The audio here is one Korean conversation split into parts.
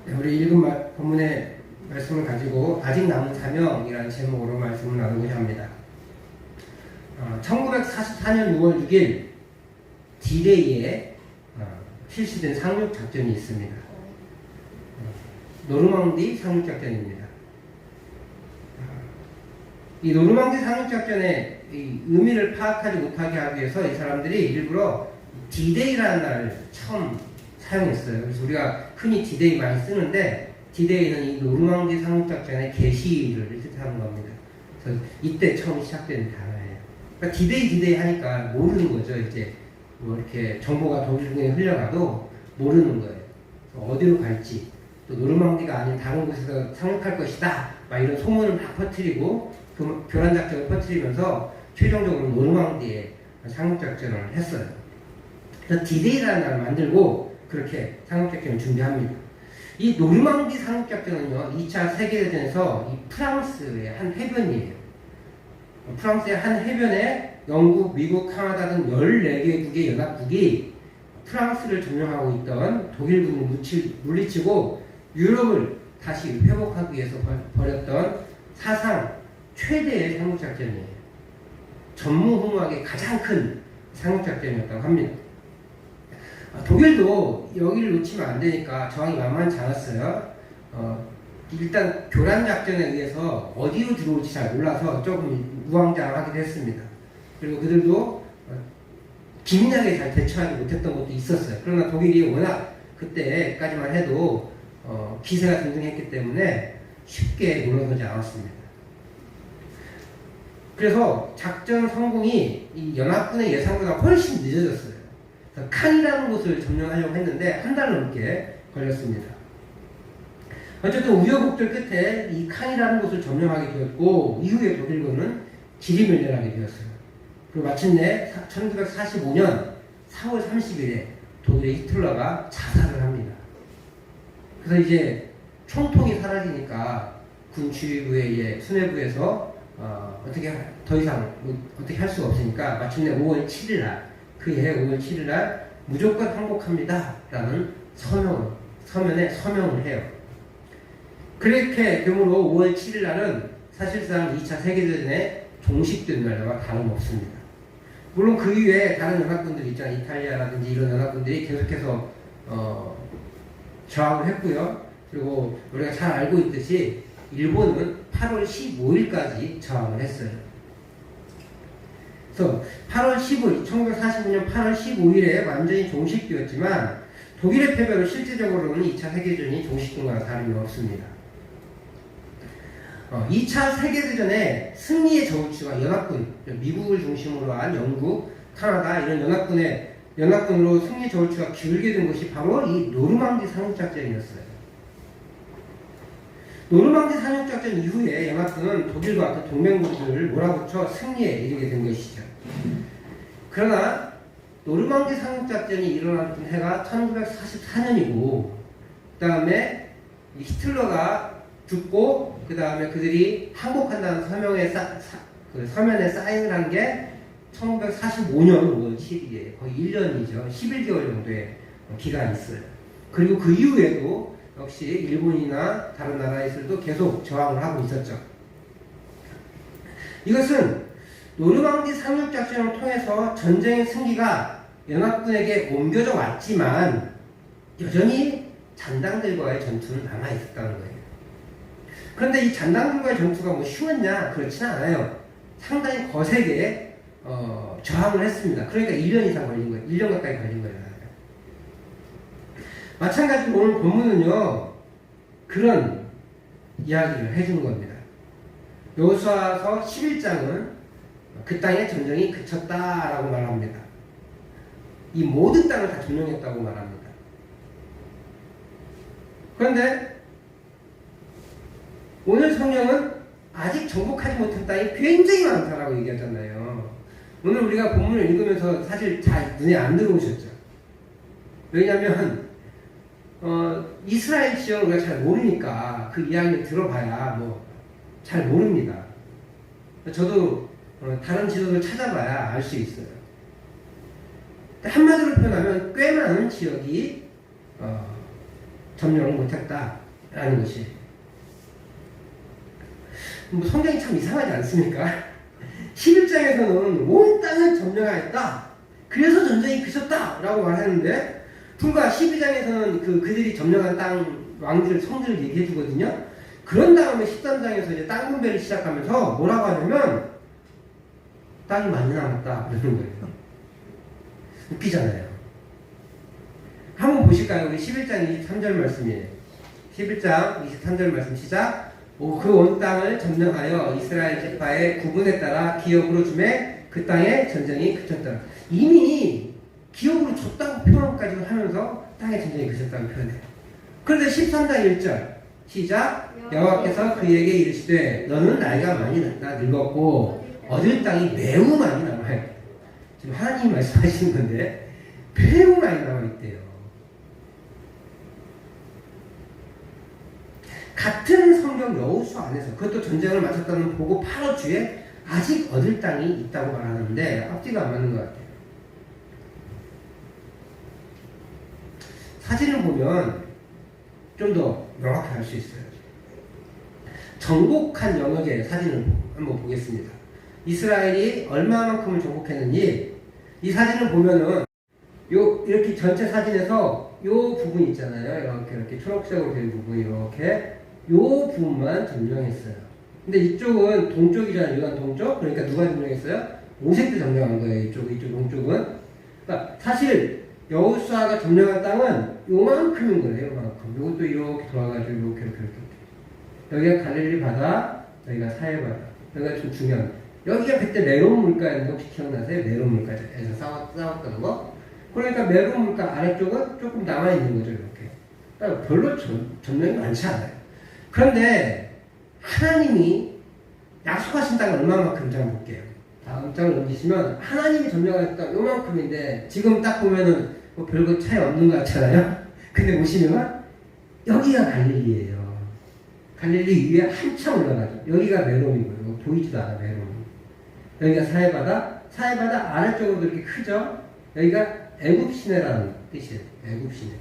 네, 우리 읽은 본문의 말씀을 가지고 아직 남은 사명이라는 제목으로 말씀을 나누고자 합니다. 1944년 6월 6일 D-Day에 실시된 상륙작전이 있습니다. 노르망디 상륙작전입니다. 이 노르망디 상륙작전의 이 의미를 파악하지 못하게 하기 위해서 이 사람들이 일부러 D-Day라는 날을 처음 사용했어요. 그래서 우리가 흔히 D-Day 많이 쓰는데 D-Day는 이 노르망디 상륙작전의 개시를 뜻하는 겁니다. 그래서 이때 처음 시작된 단어예요. 그러니까 D-Day 하니까 모르는 거죠. 이제 뭐 이렇게 정보가 독일군에 흘려가도 모르는 거예요. 어디로 갈지, 또 노르망디가 아닌 다른 곳에서 상륙할 것이다, 막 이런 소문을 막 퍼뜨리고 교란작전을 퍼뜨리면서 최종적으로 노르망디에 상륙작전을 했어요. 그래서 D-Day라는 날을 만들고 그렇게 상륙작전을 준비합니다. 이 노르망디 상륙작전은요, 2차 세계대전에서 이 프랑스의 한 해변이에요. 프랑스의 한 해변에 영국, 미국, 카나다 등 14개국의 연합국이 프랑스를 점령하고 있던 독일군을 물리치고 유럽을 다시 회복하기 위해서 벌였던 사상 최대의 상륙작전이에요. 전무후무하게 가장 큰 상륙작전이었다고 합니다. 독일도 여기를 놓치면 안 되니까 저항이 만만치 않았어요. 일단 교란작전에 의해서 어디로 들어올지 잘 몰라서 조금 우왕좌왕하기도 했습니다. 그리고 그들도 기민하게 잘 대처하지 못했던 것도 있었어요. 그러나 독일이 워낙 그때까지만 해도 기세가 등등했기 때문에 쉽게 물러서지 않았습니다. 그래서 작전 성공이 이 연합군의 예상보다 훨씬 늦어졌어요. 칸이라는 곳을 점령하려고 했는데 한 달 넘게 걸렸습니다. 어쨌든 우여곡절 끝에 이 칸이라는 곳을 점령하게 되었고 이후에 독일군은 지리멸렬하게 되었어요. 그리고 마침내 1945년 4월 30일에 독일의 히틀러가 자살을 합니다. 그래서 이제 총통이 사라지니까 군 지휘부의 수뇌부에서 어떻게 더 이상 어떻게 할 수가 없으니까 마침내 5월 7일 날, 그해 5월 7일 날 무조건 항복합니다 라는 서면에 서명을 해요. 그렇게 되므로 5월 7일 날은 사실상 2차 세계대전에 종식된 날과 다름없습니다. 물론 그 이후에 다른 연합군들이 있잖아요. 이탈리아라든지 이런 연합군들이 계속해서 저항을 했고요. 그리고 우리가 잘 알고 있듯이 일본은 8월 15일까지 저항을 했어요. 그래서 8월 15일, 1945년 8월 15일에 완전히 종식되었지만 독일의 패배로 실질적으로는 2차 세계대전이 종식된 것과 다름이 없습니다. 2차 세계대전의 승리의 저우추가 연합군, 미국을 중심으로 한 영국, 카나다 이런 연합군으로 승리 저우추가 기울게 된 것이 바로 이 노르망디 상륙작전이었어요. 노르망디 상륙작전 이후에 연합군은 독일과 그 동맹국들을 몰아붙여 승리에 이르게 된 것이죠. 그러나 노르망디 상륙작전이 일어났던 해가 1944년이고 그 다음에 히틀러가 죽고 그 다음에 그들이 항복한다는 서면에 사인을 한 게 1945년 5월 7일이에요. 거의 1년이죠. 11개월 정도의 기간이 있어요. 그리고 그 이후에도 역시 일본이나 다른 나라에서도 계속 저항을 하고 있었죠. 이것은 노르망디 상륙작전을 통해서 전쟁의 승기가 연합군에게 옮겨져 왔지만 여전히 잔당들과의 전투는 남아있었다는 거예요. 그런데 이 잔당들과의 전투가 뭐 쉬웠냐? 그렇지는 않아요. 상당히 거세게 저항을 했습니다. 그러니까 1년 이상 걸린 거예요. 1년 가까이 걸린 거예요. 마찬가지로 오늘 본문은요, 그런 이야기를 해주는 겁니다. 여호수아서 11장은 그 땅의 전쟁이 그쳤다라고 말합니다. 이 모든 땅을 다 점령했다고 말합니다. 그런데 오늘 성경은 아직 정복하지 못한 땅이 굉장히 많다라고 얘기하잖아요. 오늘 우리가 본문을 읽으면서 사실 잘 눈에 안 들어오셨죠. 왜냐하면 이스라엘 지역을 우리가 잘 모르니까 그 이야기를 들어봐야 잘 모릅니다. 저도 다른 지도를 찾아봐야 알 수 있어요. 한마디로 표현하면 꽤 많은 지역이 점령을 못했다라는 것이. 뭐 성경이 참 이상하지 않습니까? 11장에서는 온 땅을 점령하였다. 그래서 전쟁이 그쳤다라고 말하는데 불과 12장에서는 그들이 점령한 땅 왕들 성들을 얘기해 주거든요. 그런 다음에 13장에서 이제 땅 분배를 시작하면서 뭐라고 하냐면 땅이 많이 남았다 그러는 거예요. 웃기잖아요. 한번 보실까요? 우리 11장 23절 말씀이에요. 11장 23절 말씀 시작. 그 온 땅을 점령하여 이스라엘 지파의 구분에 따라 기업으로 주매 그 땅에 전쟁이 그쳤다. 이미 기업으로 줬다고 표현까지 하면서 땅에 전쟁이 그쳤다고 표현해요. 그런데 13장 1절 시작. 여호와께서 그에게 이르시되 너는 나이가 많이 늙었고 얻을 땅이 매우 많이 남아요. 지금 하나님이 말씀하시는 건데 매우 많이 남아있대요. 같은 성경 여호수아 안에서 그것도 전쟁을 마쳤다는 보고 8월 주에 아직 얻을 땅이 있다고 말하는데 앞뒤가 안 맞는 것 같아요. 사진을 보면 좀 더 명확히 알 수 있어요. 정복한 영역의 사진을 한번 보겠습니다. 이스라엘이 얼마만큼을 정복했는지 이 사진을 보면은 이렇게 전체 사진에서 요 부분 있잖아요. 이렇게 초록색으로 된 부분이 이렇게 요 부분만 점령했어요. 근데 이쪽은 동쪽이잖아요. 이건 동쪽. 그러니까 누가 점령했어요? 오색도 점령한 거예요. 이쪽 동쪽은. 그러니까 사실 여호수아가 점령한 땅은 요만큼인 거예요. 요만큼. 요것도 이렇게 돌아가지고 이렇게. 여기가 갈릴리 바다, 여기가 사해 바다. 여기가 좀 중요한. 여기가 그때 메론 물가였는데 혹시 기억나세요? 메론 물가에서 싸웠던 거. 그러니까 메론 물가 아래쪽은 조금 남아있는 거죠. 이렇게. 그러니까 별로 점령이 많지 않아요. 그런데 하나님이 약속하신 땅을 얼마만큼인지 한번 볼게요. 다음 장을 넘기시면 하나님이 점령하신 땅 요만큼인데 지금 딱 보면은 뭐 별거 차이 없는 것 같잖아요. 근데 보시면 여기가 갈릴리예요. 갈릴리 위에 한참 올라가죠. 여기가 메롬이고요. 보이지도 않아 메롬. 여기가 사해바다. 사해바다 아래쪽으로 이렇게 크죠. 여기가 애굽 시내라는 뜻이에요. 애굽 시내.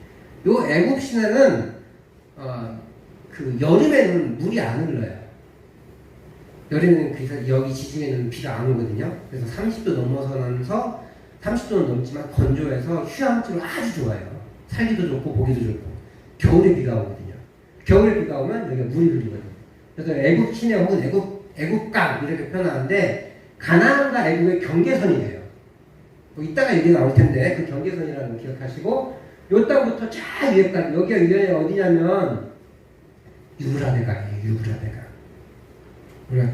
요 애굽 시내는 그 여름에는 물이 안 흘러요. 여름에는 그래서 여기 지중해는 비가 안 오거든요. 그래서 30도 넘어서면서 30도는 넘지만 건조해서 휴양지로 아주 좋아요. 살기도 좋고 보기도 좋고. 겨울에 비가 오거든요. 겨울에 비가 오면 여기가 물이 흐르거든요. 그래서 애굽 시내 혹은 애굽강 이렇게 표현하는데 가나안과 애굽의 경계선이 돼요. 뭐 이따가 얘기 나올 텐데 그 경계선이라는 거 기억하시고 요 땅부터 쫙 위에까지 여기가 위에 어디냐면 유브라데강이에요. 유브라데강. 우리가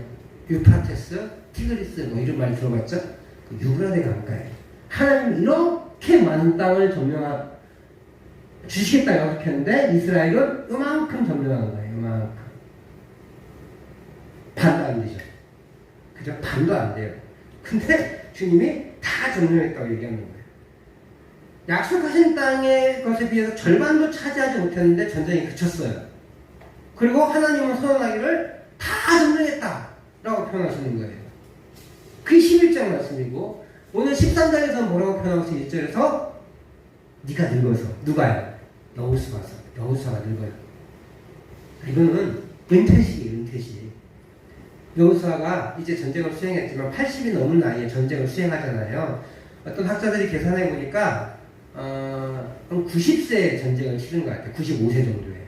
유프라테스, 티그리스 뭐 이런 말 들어봤죠? 그 유브라데 강가에 하나님 이렇게 많은 땅을 주시겠다 약속했는데 이스라엘은 요만큼 점령한 거예요. 요만큼. 반도 안 되죠. 그죠? 반도 안 돼요. 근데 주님이 다 점령했다고 얘기하는 거예요. 약속하신 땅의 것에 비해서 절반도 차지하지 못했는데 전쟁이 그쳤어요. 그리고 하나님은 선언하기를 다 점령했다라고 표현하시는 거예요. 그게 11장 말씀이고 오늘 13장에서 뭐라고 표현하고 있어요? 1절에서 네가 늙어서 누가요? 여호수아가 늙어요. 이거는 은퇴식이에요. 은퇴식. 여호수아가 이제 전쟁을 수행했지만 80이 넘은 나이에 전쟁을 수행하잖아요. 어떤 학자들이 계산해 보니까 한 90세에 전쟁을 치른 것 같아요. 95세 정도에.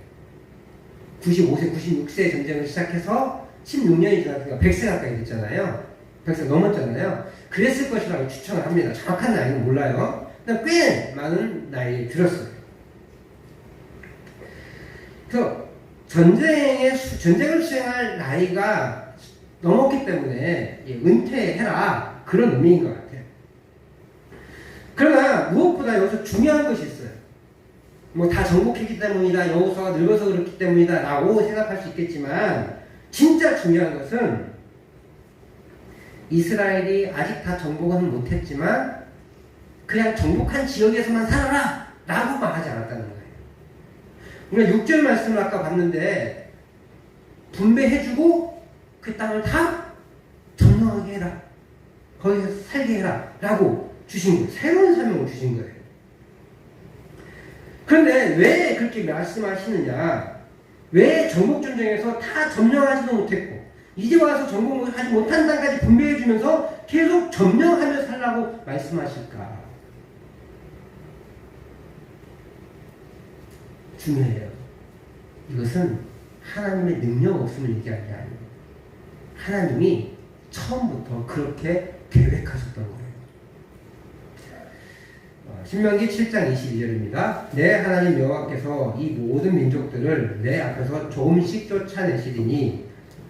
95세, 96세 전쟁을 시작해서 16년이 지났으니까 100세 가까이 됐잖아요. 100세 넘었잖아요. 그랬을 것이라고 추천을 합니다. 정확한 나이는 몰라요. 근데 꽤 많은 나이에 들었어요. 그래서 전쟁을 수행할 나이가 넘었기 때문에 은퇴해라 그런 의미인 것 같아요. 그러나 무엇보다 여기서 중요한 것이 있어요. 뭐 다 정복했기 때문이다, 여호수아가 늙어서 그렇기 때문이다 라고 생각할 수 있겠지만 진짜 중요한 것은 이스라엘이 아직 다 정복은 못했지만 그냥 정복한 지역에서만 살아라 라고 말하지 않았다는 거예요. 우리가 6절 말씀을 아까 봤는데 분배해주고 그 땅을 다 점령하게 해라, 거기서 살게 해라 라고 주신 거예요. 새로운 설명을 주신 거예요. 그런데 왜 그렇게 말씀하시느냐? 왜 정복전쟁에서 다 점령하지도 못했고 이제 와서 정복하지 못한 땅까지 분배해 주면서 계속 점령하며 살라고 말씀하실까? 중요해요. 이것은 하나님의 능력 없음을 얘기하는 게 아니에요. 하나님이 처음부터 그렇게 계획하셨던 거예요. 신명기 7장 22절입니다. 내 하나님 여호와께서 이 모든 민족들을 내 앞에서 조금씩 쫓아내시리니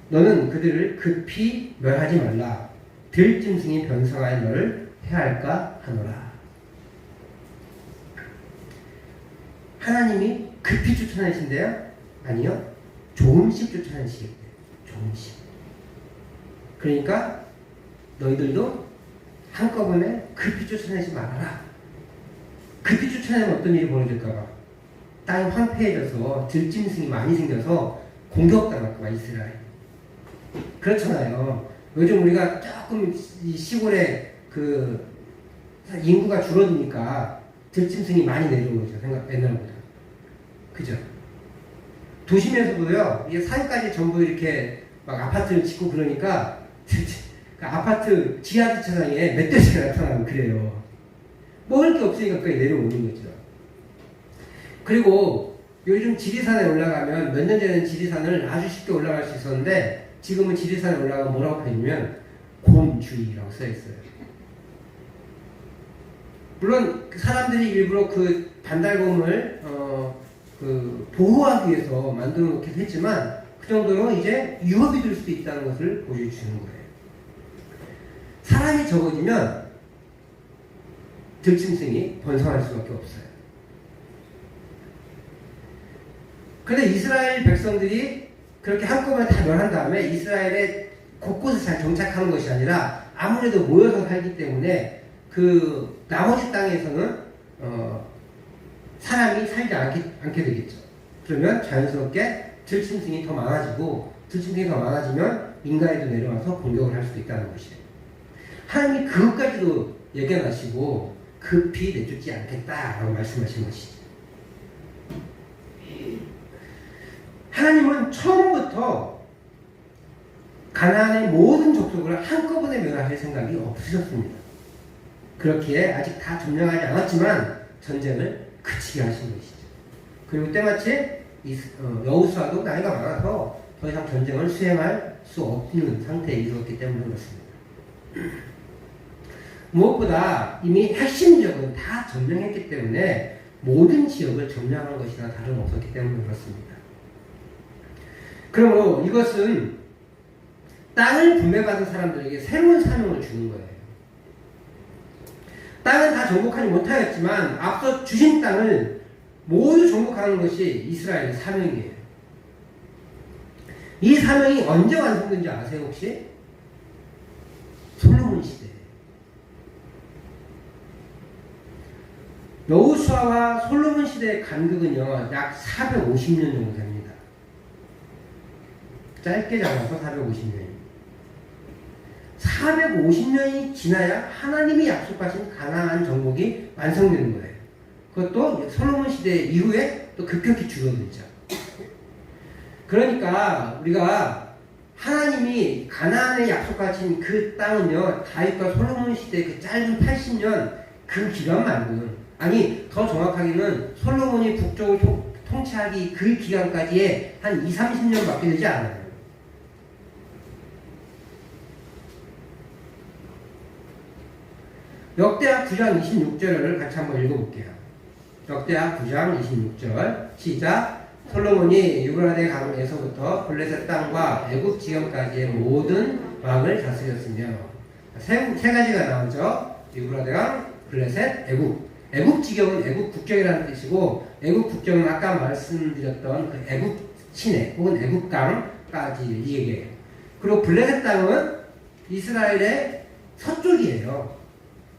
너는 그들을 급히 멸하지 말라. 들짐승이 변성하여 너를 해할까 하노라. 하나님이 급히 쫓아내신대요? 아니요. 조금씩 쫓아내시겠대요. 조금씩. 그러니까 너희들도 한꺼번에 급히 쫓아내지 말아라. 급히 쫓아내면 어떤 일이 벌어질까봐. 땅이 황폐해져서 들짐승이 많이 생겨서 공격당할까봐 이스라엘. 그렇잖아요. 요즘 우리가 조금 이 시골에 그 인구가 줄어드니까 들짐승이 많이 내려오죠. 옛날보다. 그죠? 도심에서도요, 이게 산까지 전부 이렇게 막 아파트를 짓고 그러니까 그 아파트 지하 주차장에 멧돼지가 나타나고 그래요. 먹을 게 없으니까 거기 내려오는 거죠. 그리고 요즘 지리산에 올라가면 몇 년 전에는 지리산을 아주 쉽게 올라갈 수 있었는데 지금은 지리산에 올라가면 뭐라고 표현하면 곰주의라고 써있어요. 물론 사람들이 일부러 그 반달곰을 그 보호하기 위해서 만들어 놓긴 했지만 그 정도로 이제 위협이 될 수도 있다는 것을 보여주는 거예요. 사람이 적어지면 들짐승이 번성할 수밖에 없어요. 그런데 이스라엘 백성들이 그렇게 한꺼번에 다 멸한 다음에 이스라엘의 곳곳에 잘 정착하는 것이 아니라 아무래도 모여서 살기 때문에 그 나머지 땅에서는 사람이 살지 않게 되겠죠. 그러면 자연스럽게 들짐승이 더 많아지고 들짐승이 더 많아지면 인간에도 내려와서 공격을 할 수도 있다는 것이에요. 하나님이 그것까지도 예견하시고 급히 내쫓지 않겠다라고 말씀하신 것이죠. 하나님은 처음부터 가나안의 모든 족속을 한꺼번에 멸할 생각이 없으셨습니다. 그렇기에 아직 다 점령하지 않았지만 전쟁을 그치게 하신 것이죠. 그리고 때마침 여호수아도 나이가 많아서 더 이상 전쟁을 수행할 수 없는 상태에 이르렀기 때문에 그렇습니다. 무엇보다 이미 핵심 지역은 다 점령했기 때문에 모든 지역을 점령한 것이나 다름없었기 때문에 그렇습니다. 그러므로 이것은 땅을 분배받은 사람들에게 새로운 사명을 주는 거예요. 땅은 다 정복하지 못하였지만 앞서 주신 땅을 모두 정복하는 것이 이스라엘의 사명이에요. 이 사명이 언제 완성된지 아세요 혹시? 솔로몬 시대. 여호수아와 솔로몬 시대의 간극은요 약 450년 정도 됩니다. 짧게 잡아서 450년입니다. 450년이 지나야 하나님이 약속하신 가나안 정복이 완성되는 거예요. 그것도 솔로몬 시대 이후에 또 급격히 줄어들죠. 그러니까 우리가 하나님이 가나안에 약속하신 그 땅은요 다윗과 솔로몬 시대 그 짧은 80년 그 기간 말고는, 아니 더 정확하게는 솔로몬이 북쪽을 통치하기 그 기간까지의 한 20-30년밖에 되지 않아요. 역대하 9장 26절을 같이 한번 읽어볼게요. 역대하 9장 26절 시작. 솔로몬이 유브라데 강에서부터 블레셋 땅과 애굽 지경까지의 모든 왕을 다스렸으며, 세 가지가 나오죠. 유브라데 강, 블레셋, 애굽. 애굽 지경은 애굽 국경이라는 뜻이고, 애굽 국경은 아까 말씀드렸던 그 애굽 시내 혹은 애굽 강까지 이 얘기예요. 그리고 블레셋 땅은 이스라엘의 서쪽이에요.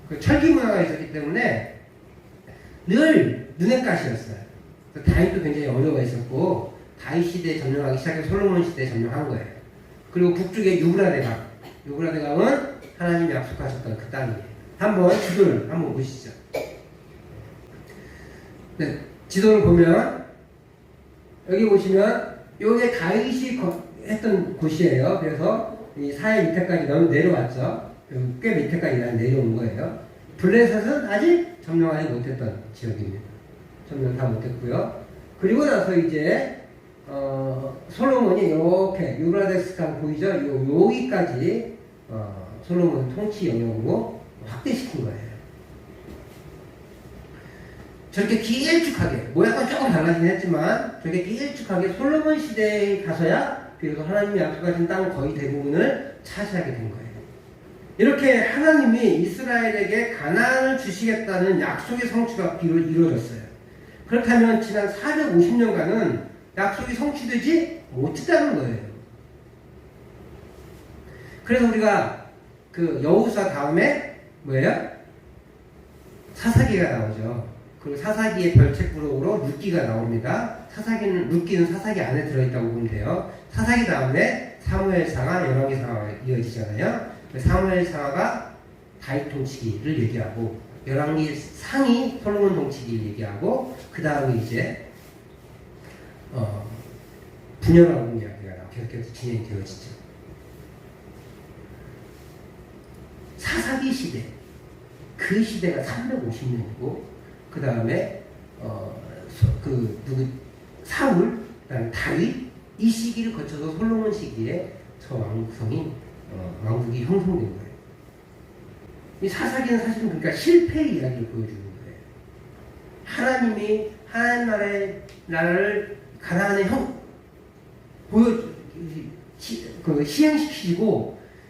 그 철기 문화가 있었기 때문에 늘 눈엣가시였어요. 다윗도 굉장히 어려워 있었고 다윗 시대에 점령하기 시작해서 솔로몬 시대에 점령한 거예요. 그리고 북쪽에 유브라데 강. 유브라데 강은 하나님이 약속하셨던 그 땅이에요. 한번 지도를 한번 보시죠. 네, 지도를 보면 여기 보시면 요게 다윗이 했던 곳이에요. 그래서 이 사해 밑에까지 내려왔죠. 꽤 밑에까지 내려온 거예요. 블레셋은 아직 점령하지 못했던 지역입니다. 점령 다 못했고요. 그리고 나서 이제 솔로몬이 이렇게 유브라데스 강 보이죠? 여기까지 솔로몬 통치 영역으로 확대시킨 거예요. 저렇게 길쭉하게, 모양은 조금 달라지긴 했지만 저렇게 길쭉하게 솔로몬 시대에 가서야 비로소 하나님이 약속하신 땅 거의 대부분을 차지하게 된 거예요. 이렇게 하나님이 이스라엘에게 가나안을 주시겠다는 약속의 성취가 이루어졌어요. 그렇다면 지난 450년간은 약속이 성취되지 못했다는 거예요. 그래서 우리가 그 여호수아 다음에 뭐예요? 사사기가 나오죠. 그리고 사사기의 별책부록으로 룻기가 나옵니다. 룻기는 사사기 안에 들어있다고 보면 돼요. 사사기 다음에 사무엘상하, 열왕기상하가 이어지잖아요. 사무엘상하가 다윗 통치기를 얘기하고 열왕기상이 솔로몬 통치기를 얘기하고 그 다음에 이제 분열왕국 이야기가 계속해서 진행이 되어지죠. 사사기 시대, 그 시대가 350년이고 그 다음에 사울, 그다음에 다윗, 이 시기를 거쳐서 솔로몬 시기에 저 왕국이 형성된 거예요. 이 사사기는 사실은 그러니까 실패의 이야기를 보여주는 거예요. 하나님이 하나님 나라를 가나안에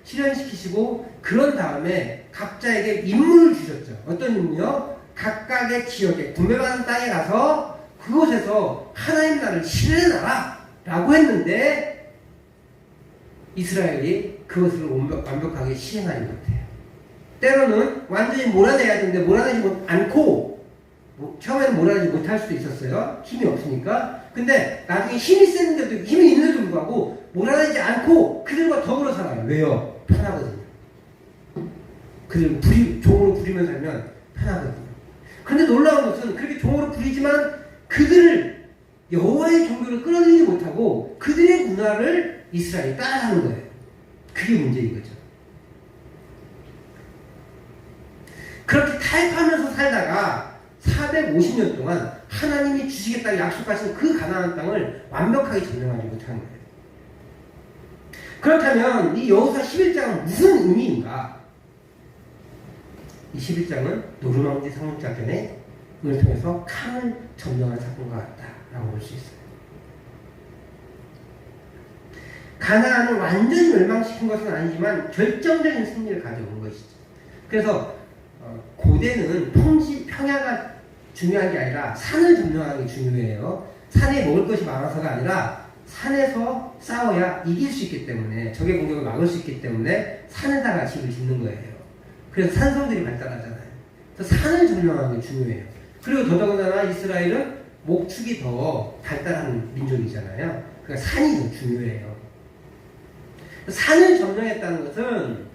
실현시키시고 그런 다음에 각자에게 임무를 주셨죠. 어떤 임무요? 각각의 지역에 분배받은 땅에 가서 그곳에서 하나님 나라를 실현해놔라 라고 했는데 이스라엘이 그것을 완벽하게 시행하는 것 같아요. 때로는 완전히 몰아내야 되는데 몰아내지 않고 처음에는 몰아내지 못할 수도 있었어요. 힘이 없으니까. 근데 나중에 힘이 세는데도 힘이 있는데도 불구하고 몰아내지 않고 그들과 더불어 살아요. 왜요? 편하거든요. 그들 종으로 부리면 살면 편하거든요. 그런데 놀라운 것은 그렇게 종으로 부리지만 그들을 여호와의 종교를 끌어들이지 못하고 그들의 문화를 이스라엘이 따라하는 거예요. 그게 문제인 거죠. 그렇게 타협하면서 살다가 450년 동안 하나님이 주시겠다고 약속하신 그 가나안 땅을 완벽하게 점령하지 못한 거예요. 그렇다면 이 여호수아 11장은 무슨 의미인가? 이 11장은 노르망디 상륙작전을 통해서 칸을 점령한 사건과 같다라고 볼 수 있어요. 가나안을 완전히 멸망시킨 것은 아니지만 결정적인 승리를 가져온 것이죠. 그래서 고대는 평야가 중요한 게 아니라 산을 점령하는 게 중요해요. 산에 먹을 것이 많아서가 아니라 산에서 싸워야 이길 수 있기 때문에 적의 공격을 막을 수 있기 때문에 산에다가 집을 짓는 거예요. 그래서 산성들이 발달하잖아요. 그래서 산을 점령하는 게 중요해요. 그리고 더더군다나 이스라엘은 목축이 더 발달한 민족이잖아요. 그러니까 산이 더 중요해요. 산을 점령했다는 것은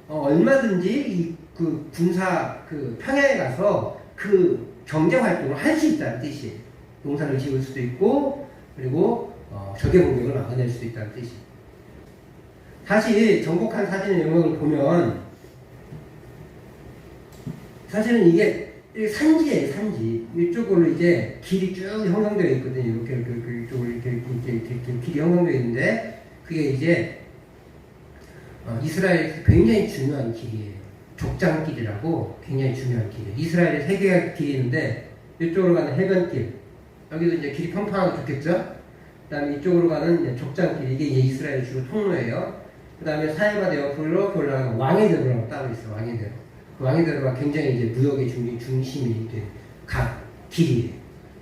얼마든지 그 군사 평야에 가서 그 경제 활동을 할 수 있다는 뜻이에요. 농사를 지을 수도 있고 그리고 적의 공격을 막아낼 수도 있다는 뜻이에요. 다시 정복한 사진의 영역을 보면 사실은 이게 산지예요, 산지. 이쪽으로 이제 길이 쭉 형성되어 있거든요. 이렇게 이쪽으로 이렇게 길이 형성되어 있는데 그게 이제 이스라엘에서 굉장히 중요한 길이에요. 족장길이라고 굉장히 중요한 길이에요. 이스라엘에 3개가 길이 있는데 이쪽으로 가는 해변길, 여기도 이제 길이 평평하고 좋겠죠. 그 다음에 이쪽으로 가는 족장길, 이게 이제 이스라엘 주로 통로예요. 그 다음에 사해바다 옆으로 올라가는 왕의대로라고 따로 있어요. 왕의대로. 그 왕의대로가 굉장히 이제 무역의 중심이 된 각 길이에요.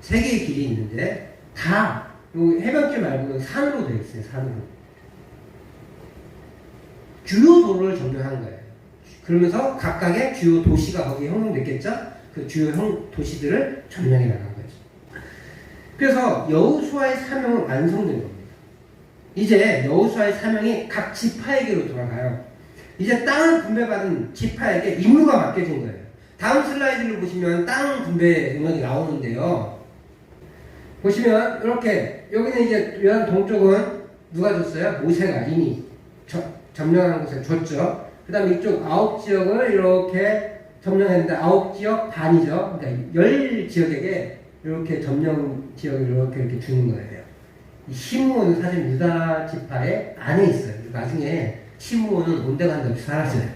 3개의 길이 있는데 다 해변길 말고는 산으로 되어 있어요. 산으로. 주요 도로를 점령한 거예요. 그러면서 각각의 주요 도시가 거기에 형성됐겠죠? 그 주요 도시들을 점령해 나간 거죠. 그래서 여호수아의 사명은 완성된 겁니다. 이제 여호수아의 사명이 각 지파에게로 돌아가요. 이제 땅을 분배받은 지파에게 임무가 맡겨진 거예요. 다음 슬라이드를 보시면 땅 분배 영역이 나오는데요. 보시면 이렇게 여기는 이제 요한 동쪽은 누가 줬어요? 모세가 이미 점령한 곳에 줬죠. 그 다음에 이쪽 9지역을 이렇게 점령했는데 9지역 반이죠. 그러니까 10지역에게 이렇게 점령 지역을 이렇게 주는 거예요. 이 시므온은 사실 유다 지파의 안에 있어요. 나중에 시므온은 온데간데 없이 사라져요.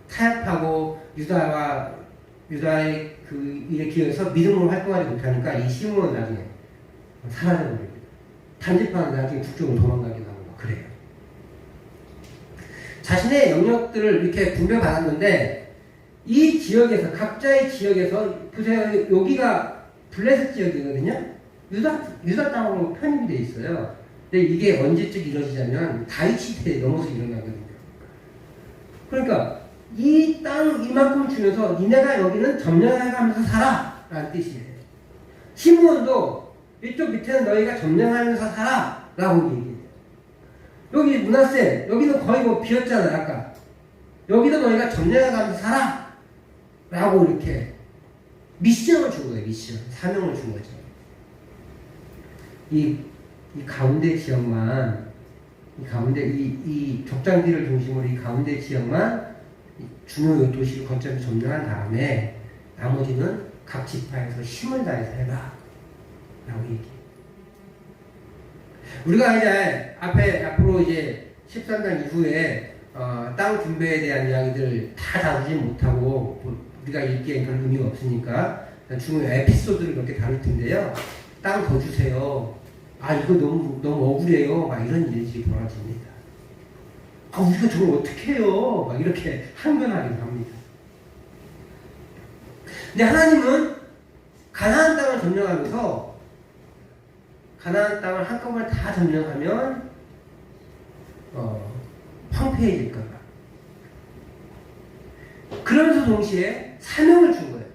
타협하고 유다의 그 일에 기여해서 믿음으로 활동하지 못하니까 이 시므온 나중에 사라져버립니다. 단지파는 나중에 북쪽으로 도망가기도 하고 그래요. 자신의 영역들을 이렇게 분배받았는데 이 지역에서 각자의 지역에서 보세요. 여기가 블레셋 지역이거든요. 유다 땅으로 편입이 돼 있어요. 근데 이게 언제쯤 이루어지냐면 다윗 시대에 넘어서 일어나거든요. 그러니까 이 땅 이만큼 주면서 니네가 여기는 점령해가면서 살아 라는 뜻이에요. 시므온도 이쪽 밑에는 너희가 점령하면서 살아 라고 얘기해요. 여기 므낫세 여기는 거의 뭐 비었잖아요. 아까 여기도 너희가 점령해가면서 살아 라고 이렇게 미션을 준 거예요. 미션 사명을 준 거죠. 이 가운데 지역만 이 가운데 이 족장지를 중심으로 이 가운데 지역만 중요 도시를 거점에 점령한 다음에 나머지는 각 지파에서 힘을 다해서 해라 라고 얘기해요. 우리가 이제 앞으로 이제 13장 이후에 땅 분배에 대한 이야기들 다 다루지 못하고 우리가 읽기엔 별 의미가 없으니까 중요 에피소드를 몇 개 다룰 텐데요. 땅 더 주세요. 아 이거 너무 억울해요. 막 이런 일들이 벌어집니다. 아 우리가 저걸 어떻게 해요? 막 이렇게 항변하기도 합니다. 근데 하나님은 가나안 땅을 점령하면서 가나안 땅을 한꺼번에 다 점령하면 황폐해질까 봐. 그러면서 동시에 사명을 준 거예요.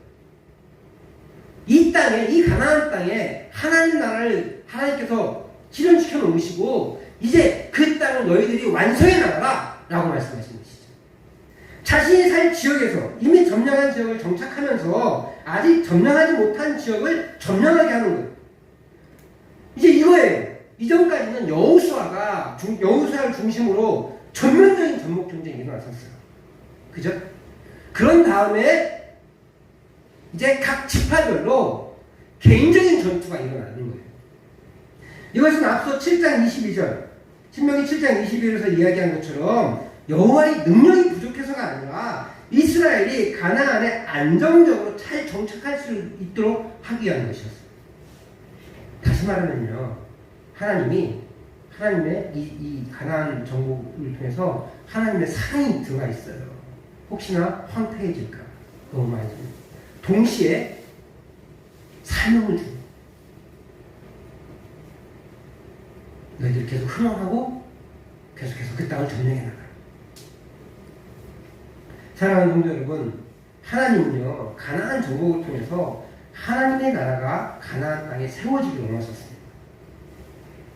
이 땅에, 이 가나안 땅에 하나님 나라를 하나님께서 실현시켜 놓으시고 이제 그 땅을 너희들이 완성해 나가라 라고 말씀하신 것이죠. 자신이 살 지역에서 이미 점령한 지역을 정착하면서 아직 점령하지 못한 지역을 점령하게 하는 거예요. 이제 이거예요. 이전까지는 여호수아를 중심으로 전면적인 전목 전쟁이 일어났었어요. 그죠? 그런 다음에 이제 각 지파별로 개인적인 전투가 일어나는 거예요. 이것은 앞서 7장 22절, 신명기 7장 22절에서 이야기한 것처럼 여호와의 능력이 부족해서가 아니라 이스라엘이 가나안에 안정적으로 잘 정착할 수 있도록 하기 위한 것이었어요. 다시 말하면요, 하나님의 이 가나안 정복을 통해서 하나님의 사랑이 들어가 있어요. 혹시나 황폐해질까 너무 많이 줍니다. 동시에 사명을 줍니다. 너희들이 계속 흥황하고 계속해서 그 땅을 점령해 나가라. 사랑하는 성도 여러분, 하나님은요 가나안 정복을 통해서 하나님의 나라가 가나안 땅에 세워지기를 원하셨습니다.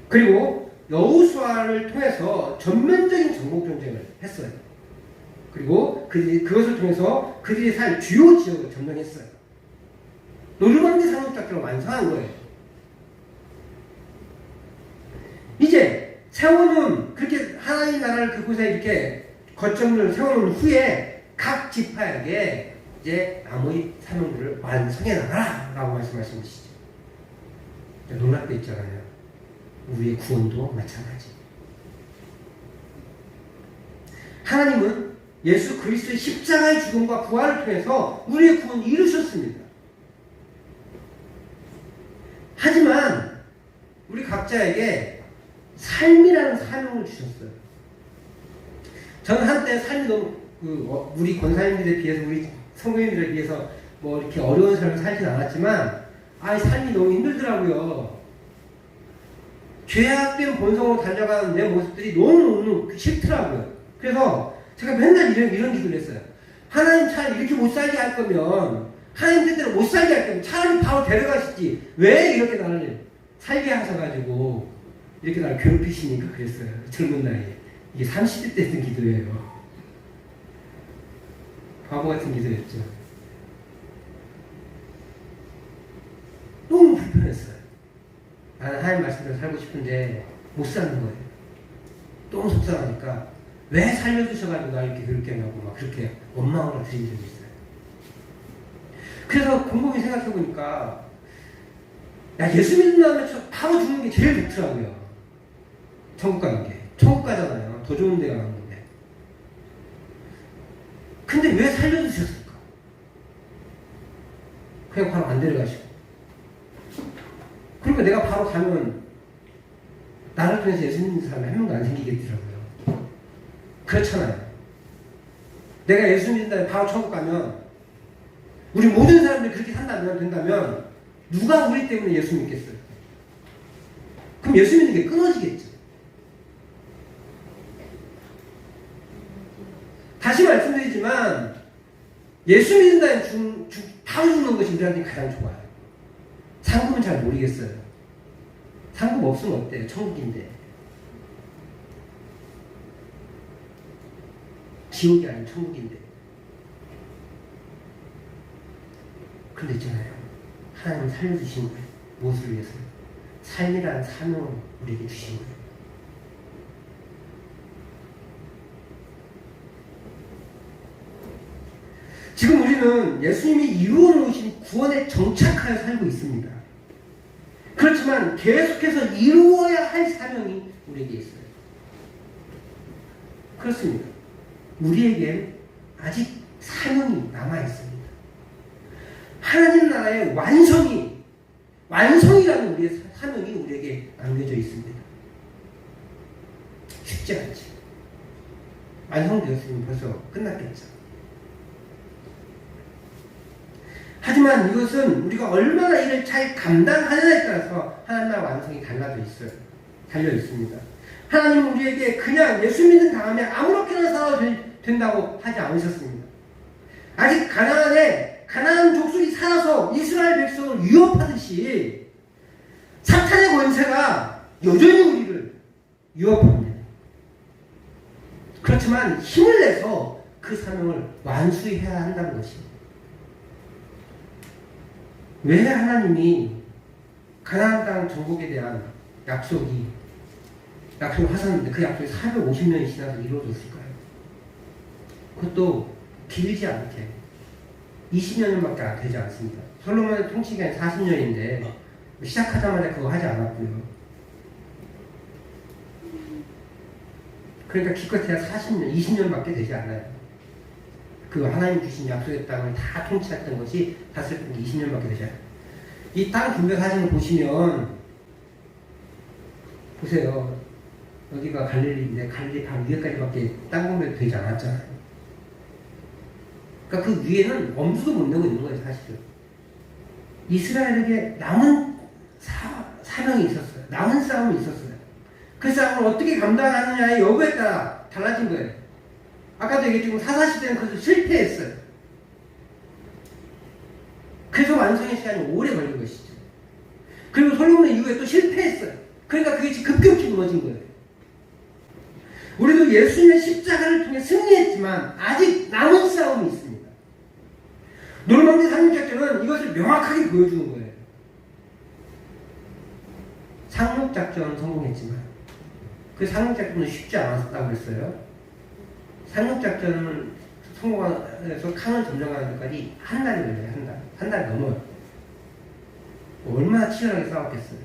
그리고 여호수아를 통해서 전면적인 정복 전쟁을 했어요. 그리고 그것을 통해서 그들이 살 주요 지역을 점령했어요. 노르망디 상륙작전을 완성한 거예요. 이제 세워놓은 그렇게 하나님 나라를 그곳에 이렇게 거점을 세워놓은 후에 각 지파에게 이제 나머지 사명들을 완성해 나가라 라고 말씀하신 것이죠. 놀랍게 있잖아요. 우리의 구원도 마찬가지. 하나님은 예수 그리스도의 십자가의 죽음과 부활을 통해서 우리의 구원을 이루셨습니다. 하지만 우리 각자에게 삶이라는 사명을 주셨어요. 저는 한때 삶이 너무 우리 권사님들에 비해서 우리 성도님들에 비해서 뭐 이렇게 어려운 삶을 살진 않았지만 삶이 너무 힘들더라고요. 죄악된 본성으로 달려가는 내 모습들이 너무 싫더라고요. 그래서 제가 맨날 이런 기도를 했어요. 하나님 차라리 이렇게 못 살게 할 거면 하나님 뜻대로 못 살게 할 거면 차라리 바로 데려가시지 왜 이렇게 나를 살게 하셔가지고 이렇게 나를 괴롭히시니까 그랬어요. 젊은 나이에. 이게 30대 때 했던 기도예요. 바보 같은 기도였죠. 너무 불편했어요. 신앙생활 살고 싶은데 못 사는 거예요. 너무 속상하니까 왜 살려주셔가지고 나 이렇게 그렇게 하냐고 막 그렇게 원망으로 드린 적이 있어요. 그래서 곰곰이 생각해보니까 야, 예수 믿는 다음에 바로 죽는 게 제일 좋더라고요. 천국 가는 게. 천국 가잖아요. 더 좋은 데 가는 건데. 근데 왜 살려주셨을까? 그냥 바로 안 데려가시고. 그러니까 내가 바로 가면 나를 통해서 예수 믿는 사람이 한 명도 안 생기겠더라고요. 그렇잖아요. 내가 예수 믿는 다음에 바로 천국 가면 우리 모든 사람들이 그렇게 된다면 누가 우리 때문에 예수 믿겠어요? 그럼 예수 믿는 게 끊어지겠죠. 다시 말씀드리지만 예수 믿는 다음에 바로 죽는 것이 우리한테 가장 좋아요. 상급은 잘 모르겠어요. 상급 없으면 어때요? 천국인데. 지옥이 아닌 천국인데. 그런데 있잖아요. 하나님 살려주신 거예요. 무엇을 위해서요? 삶이라는 사명을 우리에게 주신 거예요. 지금 우리는 예수님이 이루어 놓으신 구원에 정착하여 살고 있습니다. 그렇지만 계속해서 이루어야 할 사명이 우리에게 있어요. 그렇습니다. 우리에겐 아직 사명이 남아있습니다. 하나님 나라의 완성이라는 우리의 사명이 우리에게 남겨져 있습니다. 쉽지 않지. 완성되었으면 벌써 끝났겠죠. 하지만 이것은 우리가 얼마나 이를 잘 감당하느냐에 따라서 하나님 나라 완성이 달려 있습니다. 하나님은 우리에게 그냥 예수 믿은 다음에 아무렇게나 살아도 된다고 하지 않으셨습니다. 아직 가나안 족속이 살아서 이스라엘 백성을 위협하듯이 사탄의 권세가 여전히 우리를 위협합니다. 그렇지만 힘을 내서 그 사명을 완수해야 한다는 것입니다. 왜 하나님이 가나안 땅 정복에 대한 약속을 하셨는데 그 약속이 450년이 지나서 이루어졌을까요? 그것도 길지 않게 20년밖에 되지 않습니다. 솔로몬의 통치기간이 40년인데 시작하자마자 그거 하지 않았고요. 그러니까 기껏해야 40년, 20년밖에 되지 않아요. 그 하나님 주신 약속의 땅을 다 통치했던 것이 다스렸던 게 20년밖에 되지 않아요. 이 땅 분배 사진을 보시면 보세요. 여기가 갈릴리인데 갈릴리 바로 위에까지밖에 땅 분배도 되지 않았잖아요. 그러니까 그 위에는 엄두도 못 내고 있는 거예요, 사실은. 이스라엘에게 남은 사명이 있었어요. 남은 싸움이 있었어요. 그 싸움을 어떻게 감당하느냐의 여부에 따라 달라진 거예요. 아까도 얘기했지만 사사시대는 그것을 실패했어요. 그래서 완성의 시간이 오래 걸린 것이죠. 그리고 솔로몬 이후에 또 실패했어요. 그러니까 그게 급격히 무너진 거예요. 우리도 예수님의 십자가를 통해 승리했지만 아직 남은 싸움이 있습니다. 노르망디 상륙작전은 이것을 명확하게 보여주는 거예요. 상륙작전은 성공했지만 그 상륙작전은 쉽지 않았다고 했어요. 상륙작전을 성공해서 칸을 점령하는 데까지 한 달이 걸려요. 한 달 넘어요. 얼마나 치열하게 싸웠겠어요.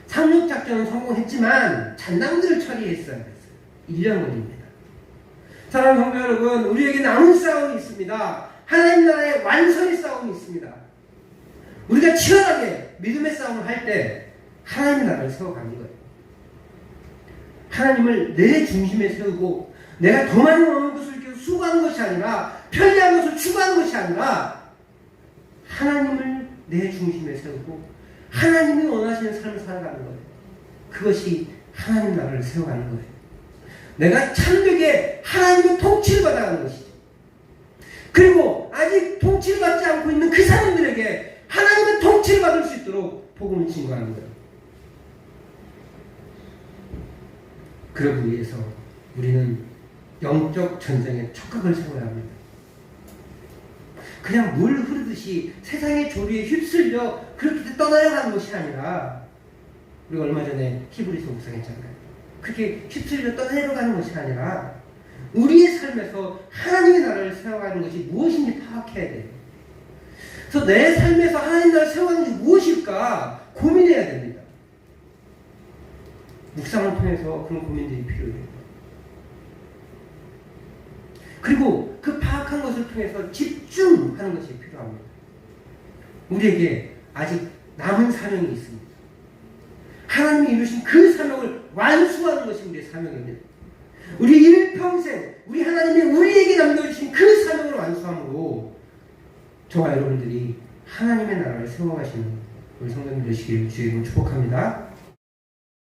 상륙작전은 성공했지만 잔당들을 처리했어야 했어요. 1년 걸립니다. 사랑하는 성도 여러분, 우리에게 남은 싸움이 있습니다. 하나님 나라의 완성의 싸움이 있습니다. 우리가 치열하게 믿음의 싸움을 할 때 하나님 나라를 세워가는 거예요. 하나님을 내 중심에 세우고 내가 더 많이 얻는 것을 계속 수고하는 것이 아니라 편리한 것을 추구하는 것이 아니라 하나님을 내 중심에 세우고 하나님이 원하시는 삶을 살아가는 거예요. 그것이 하나님 나라를 세워가는 거예요. 내가 참되게 하나님의 통치를 받아가는 것이죠. 그리고 아직 통치를 받지 않고 있는 그 사람들에게 하나님의 통치를 받을 수 있도록 복음을 증거하는 거예요. 그러기 위해서 우리는 영적 전쟁에 촉각을 세워야 합니다. 그냥 물 흐르듯이 세상의 조류에 휩쓸려 그렇게 떠나려가는 것이 아니라, 우리가 얼마 전에 히브리서 묵상했잖아요. 그렇게 휩쓸려 떠내려가는 것이 아니라 우리의 삶에서 하나님의 나라를 세워가는 것이 무엇인지 파악해야 돼요. 그래서 내 삶에서 하나님의 나라를 세워가는 것이 무엇일까 고민해야 됩니다. 묵상을 통해서 그런 고민들이 필요해요. 그리고 그 파악한 것을 통해서 집중하는 것이 필요합니다. 우리에게 아직 남은 사명이 있습니다. 하나님이 이루신 그 사명을 완수하는 것이 우리의 사명입니다. 우리 일평생 우리 하나님이 우리에게 남겨주신 그 사명을 완수함으로 저와 여러분들이 하나님의 나라를 세워가시는 우리 성도님 되시길 주의 이름으로 축복합니다.